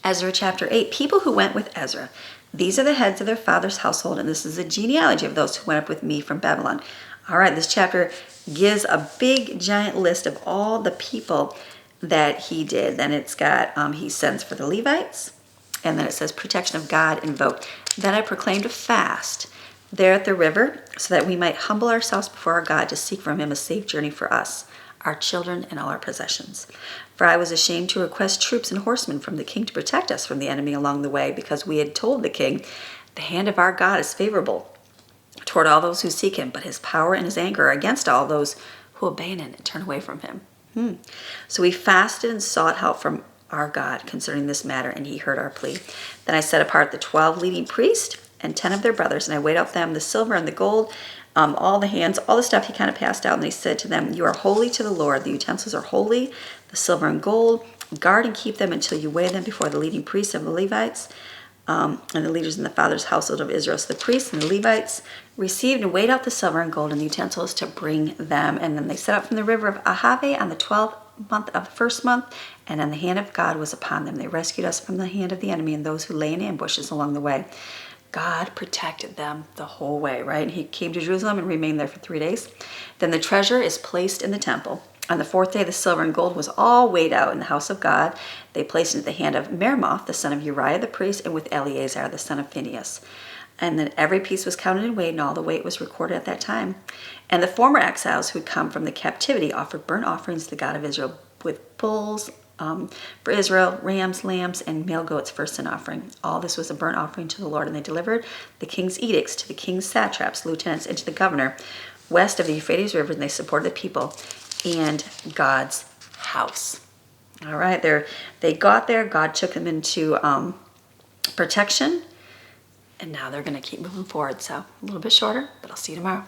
Ezra chapter 8, people who went with Ezra. These are the heads of their father's household, and this is a genealogy of those who went up with me from Babylon. All right, this chapter gives a big, giant list of all the people that he did. Then it's got, he sends for the Levites, and then it says protection of God invoked. Then I proclaimed a fast there at the river so that we might humble ourselves before our God to seek from him a safe journey for us, our children, and all our possessions. For I was ashamed to request troops and horsemen from the king to protect us from the enemy along the way, because we had told the king, the hand of our God is favorable toward all those who seek him, but his power and his anger are against all those who abandon and turn away from him. So we fasted and sought help from our God concerning this matter, and he heard our plea. Then I set apart the 12 leading priests and 10 of their brothers, and I weighed out them the silver and the gold, all the hands, all the stuff he kind of passed out, and he said to them, you are holy to the Lord. The utensils are holy, the silver and gold. Guard and keep them until you weigh them before the leading priests of the Levites, and the leaders in the father's household of Israel. So the priests and the Levites received and weighed out the silver and gold and the utensils to bring them. And then they set out from the river of Ahave on the 12th month of the first month, and then the hand of God was upon them. They rescued us from the hand of the enemy and those who lay in ambushes along the way. God protected them the whole way, right? He came to Jerusalem and remained there for 3 days. Then the treasure is placed in the temple. On the 4th day, the silver and gold was all weighed out in the house of God. They placed it in the hand of Meremoth, the son of Uriah the priest, and with Eleazar, the son of Phinehas. And then every piece was counted and weighed, and all the weight was recorded at that time. And the former exiles who had come from the captivity offered burnt offerings to the God of Israel with bulls for Israel, rams, lambs, and male goats for sin offering. All this was a burnt offering to the Lord, and they delivered the king's edicts to the king's satraps, lieutenants, and to the governor west of the Euphrates River, and they supported the people and God's house. All right, they got there. God took them into protection, and now they're going to keep moving forward. So a little bit shorter, but I'll see you tomorrow.